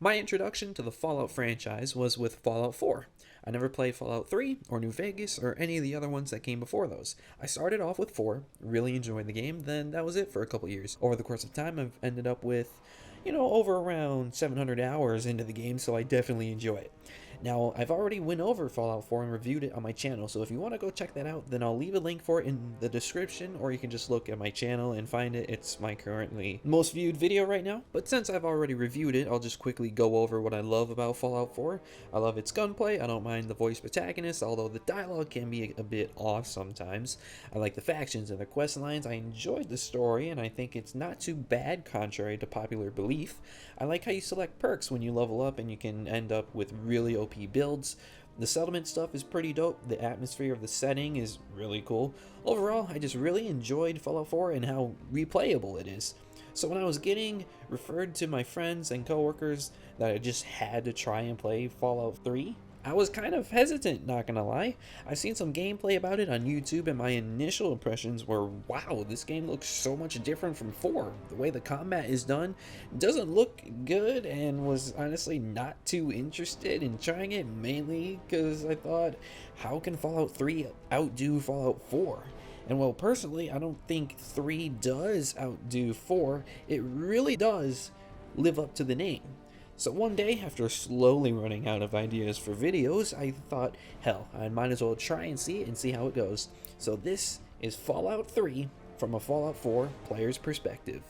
My introduction to the Fallout franchise was with Fallout 4. I never played Fallout 3 or New Vegas or any of the other ones that came before those. I started off with 4, really enjoyed the game, then that was it for a couple years. Over the course of time, I've ended up with, over around 700 hours into the game, so I definitely enjoy it. Now, I've already went over Fallout 4 and reviewed it on my channel, so if you want to go check that out, then I'll leave a link for it in the description, or you can just look at my channel and find it. It's my currently most viewed video right now. But since I've already reviewed it, I'll just quickly go over what I love about Fallout 4. I love its gunplay. I don't mind the voice protagonist, although the dialogue can be a bit off sometimes. I like the factions and the quest lines. I enjoyed the story, and I think it's not too bad contrary to popular belief. I like how you select perks when you level up and you can end up with really OP builds. The settlement stuff is pretty dope. The atmosphere of the setting is really cool. Overall, I just really enjoyed Fallout 4 and how replayable it is. So when I was getting referred to my friends and coworkers that I just had to try and play Fallout 3, I was kind of hesitant, not gonna lie. I've seen some gameplay about it on YouTube, and my initial impressions were, wow, this game looks so much different from 4. The way the combat is done doesn't look good, and was honestly not too interested in trying it, mainly because I thought, how can Fallout 3 outdo Fallout 4? And well, personally, I don't think 3 does outdo 4. It really does live up to the name. So one day, after slowly running out of ideas for videos, I thought, hell, I might as well try and see it and see how it goes. So this is Fallout 3 from a Fallout 4 player's perspective.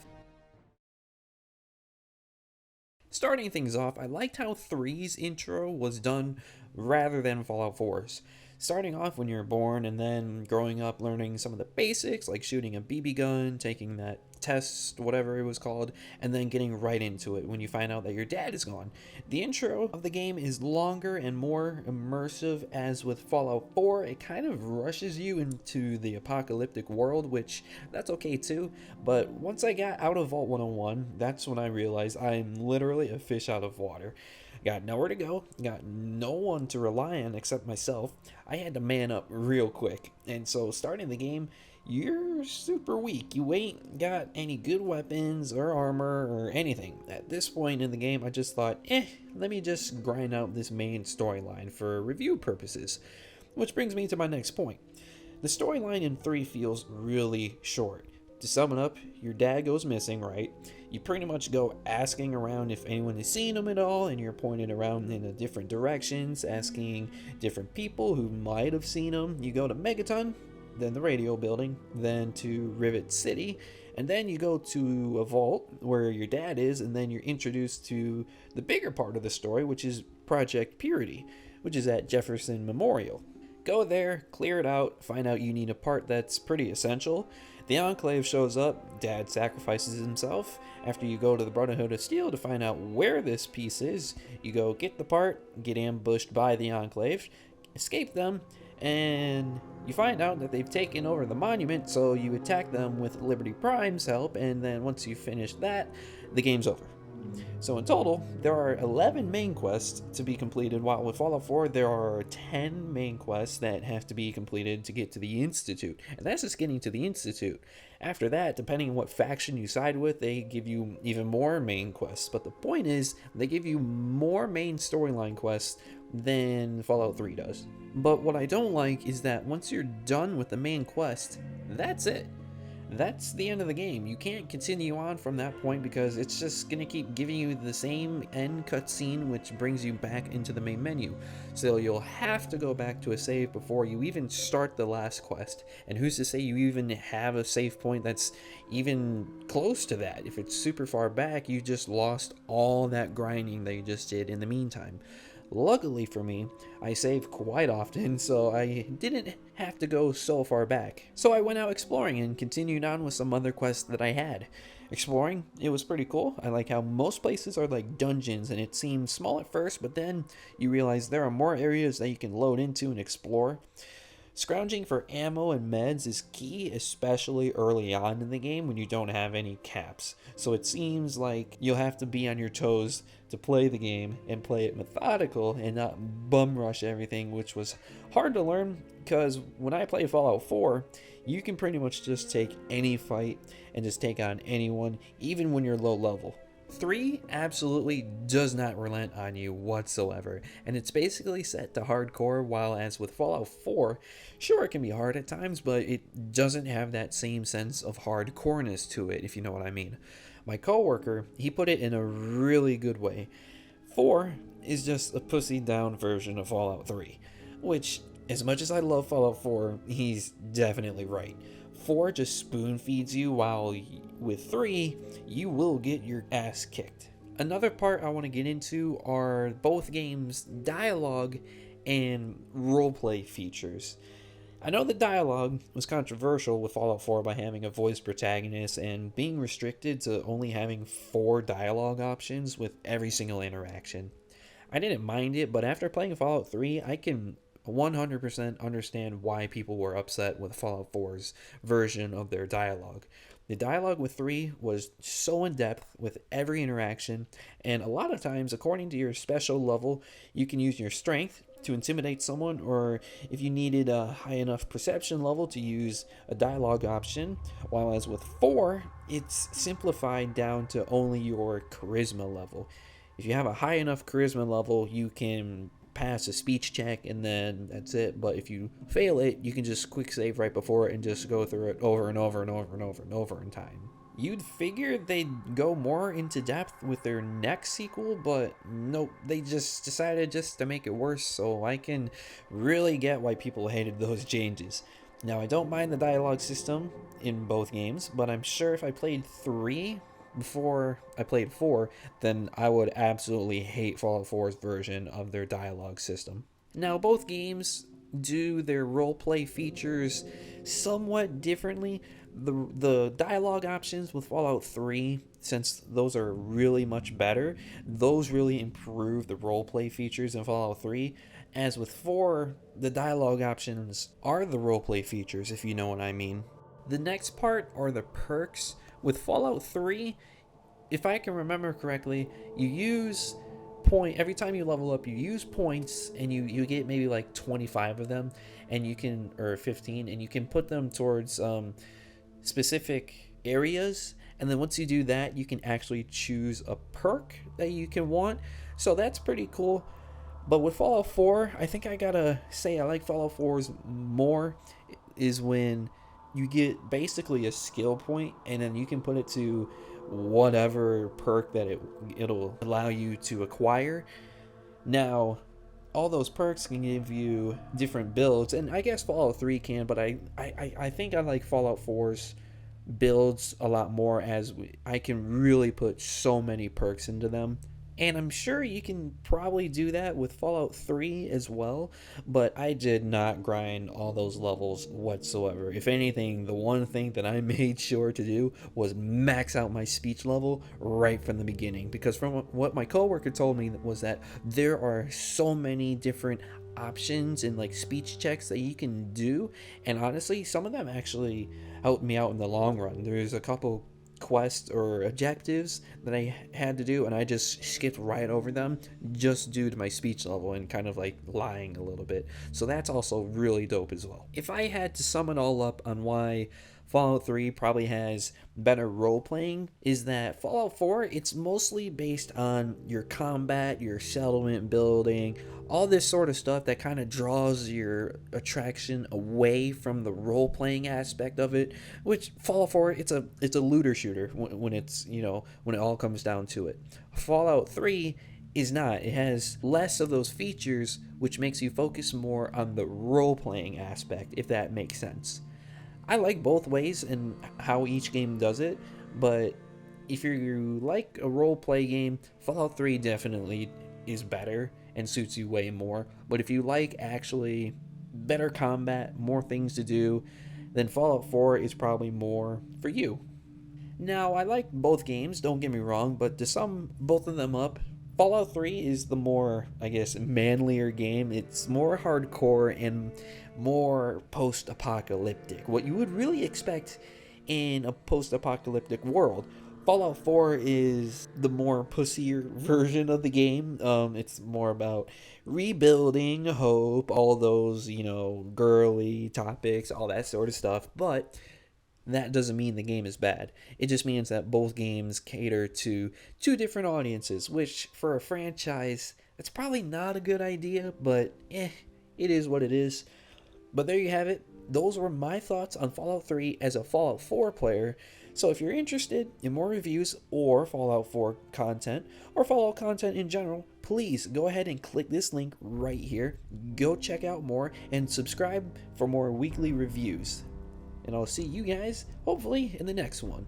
Starting things off, I liked how 3's intro was done rather than Fallout 4's. Starting off when you're born and then growing up learning some of the basics like shooting a BB gun, taking that test, whatever it was called, and then getting right into it when you find out that your dad is gone. The intro of the game is longer and more immersive, as with Fallout 4, it kind of rushes you into the apocalyptic world, which that's okay too, but once I got out of Vault 101, that's when I realized I'm literally a fish out of water. Got nowhere to go, got no one to rely on except myself. I had to man up real quick, and so starting the game, you're super weak. You ain't got any good weapons or armor or anything. At this point in the game, I just thought, let me just grind out this main storyline for review purposes. Which brings me to my next point. The storyline in 3 feels really short. To sum it up, your dad goes missing, right? You pretty much go asking around if anyone has seen him at all, and you're pointed around in different directions, asking different people who might have seen him. You go to Megaton, then the radio building, then to Rivet City, and then you go to a vault where your dad is, and then you're introduced to the bigger part of the story, which is Project Purity, which is at Jefferson Memorial. Go there, clear it out, find out you need a part that's pretty essential. The Enclave shows up, Dad sacrifices himself. After you go to the Brotherhood of Steel to find out where this piece is, you go get the part, get ambushed by the Enclave, escape them, and you find out that they've taken over the monument, so you attack them with Liberty Prime's help, and then once you finish that, the game's over. So in total, there are 11 main quests to be completed, while with Fallout 4 there are 10 main quests that have to be completed to get to the Institute, and that's just getting to the Institute. After that, depending on what faction you side with, they give you even more main quests, but the point is, they give you more main storyline quests than Fallout 3 does. But what I don't like is that once you're done with the main quest, that's it. That's the end of the game. You can't continue on from that point because it's just gonna keep giving you the same end cutscene, which brings you back into the main menu. So you'll have to go back to a save before you even start the last quest. And who's to say you even have a save point that's even close to that? If it's super far back, you just lost all that grinding that you just did in the meantime. Luckily for me, I save quite often, so I didn't have to go so far back. So I went out exploring and continued on with some other quests that I had. Exploring, it was pretty cool. I like how most places are like dungeons, and it seems small at first, but then you realize there are more areas that you can load into and explore. Scrounging for ammo and meds is key, especially early on in the game when you don't have any caps. So it seems like you'll have to be on your toes to play the game and play it methodical and not bum rush everything, which was hard to learn because when I play Fallout 4, you can pretty much just take any fight and just take on anyone, even when you're low level. 3 absolutely does not relent on you whatsoever, and it's basically set to hardcore, while as with Fallout 4, sure it can be hard at times, but it doesn't have that same sense of hardcoreness to it, if you know what I mean. My coworker, he put it in a really good way. 4 is just a pussy down version of Fallout 3, which, as much as I love Fallout 4, he's definitely right. 4 just spoon feeds you, while with 3, you will get your ass kicked. Another part I want to get into are both games' dialogue and roleplay features. I know the dialogue was controversial with Fallout 4 by having a voice protagonist and being restricted to only having 4 dialogue options with every single interaction. I didn't mind it, but after playing Fallout 3, I can 100% understand why people were upset with Fallout 4's version of their dialogue. The dialogue with 3 was so in depth with every interaction, and a lot of times, according to your special level, you can use your strength to intimidate someone, or if you needed a high enough perception level, to use a dialogue option. While as with 4, it's simplified down to only your charisma level. If you have a high enough charisma level, you can pass a speech check and then that's it. But if you fail it, you can just quick save right before it and just go through it over and over and over and over and over in time. You'd figure they'd go more into depth with their next sequel, but nope, they just decided just to make it worse, so I can really get why people hated those changes. Now, I don't mind the dialogue system in both games, but I'm sure if I played 3 before I played 4, then I would absolutely hate Fallout 4's version of their dialogue system. Now, both games do their roleplay features somewhat differently. The dialogue options with Fallout 3, since those are really much better, those really improve the roleplay features in Fallout 3. As with 4, the dialogue options are the roleplay features, if you know what I mean. The next part are the perks. With Fallout 3, if I can remember correctly, you use every time you level up, you use points, and you get maybe like 25 of them, and you can, or 15, and you can put them towards specific areas, and then once you do that, you can actually choose a perk that you can want. So that's pretty cool. But with Fallout 4, I think I gotta say I like Fallout 4's more is when you get basically a skill point, and then you can put it to whatever perk that it'll allow you to acquire. Now, all those perks can give you different builds, and I guess Fallout 3 can, but I think I like Fallout 4's builds a lot more, as I can really put so many perks into them. And I'm sure you can probably do that with Fallout 3 as well, but I did not grind all those levels whatsoever. If anything, the one thing that I made sure to do was max out my speech level right from the beginning, because from what my coworker told me was that there are so many different options and like speech checks that you can do, and honestly, some of them actually helped me out in the long run. There's a couple quests or objectives that I had to do, and I just skipped right over them just due to my speech level and kind of like lying a little bit. So that's also really dope as well. If I had to sum it all up on why Fallout 3 probably has better role playing, is that Fallout 4, it's mostly based on your combat, your settlement building, all this sort of stuff that kind of draws your attraction away from the role playing aspect of it. Which Fallout 4, it's a looter shooter when it's, when it all comes down to it. Fallout 3 is not. It has less of those features, which makes you focus more on the role playing aspect, if that makes sense. I like both ways and how each game does it, but if you like a role play game, Fallout 3 definitely is better and suits you way more. But if you like actually better combat, more things to do, then Fallout 4 is probably more for you. Now, I like both games, don't get me wrong, but to sum both of them up, Fallout 3 is the more, I guess, manlier game. It's more hardcore and more post-apocalyptic. What you would really expect in a post-apocalyptic world. Fallout 4 is the more pussier version of the game. It's more about rebuilding, hope, all those, girly topics, all that sort of stuff. But that doesn't mean the game is bad. It just means that both games cater to two different audiences, which for a franchise, that's probably not a good idea, but it is what it is. But there you have it. Those were my thoughts on Fallout 3 as a Fallout 4 player. So if you're interested in more reviews or Fallout 4 content or Fallout content in general, please go ahead and click this link right here. Go check out more and subscribe for more weekly reviews. And I'll see you guys hopefully in the next one.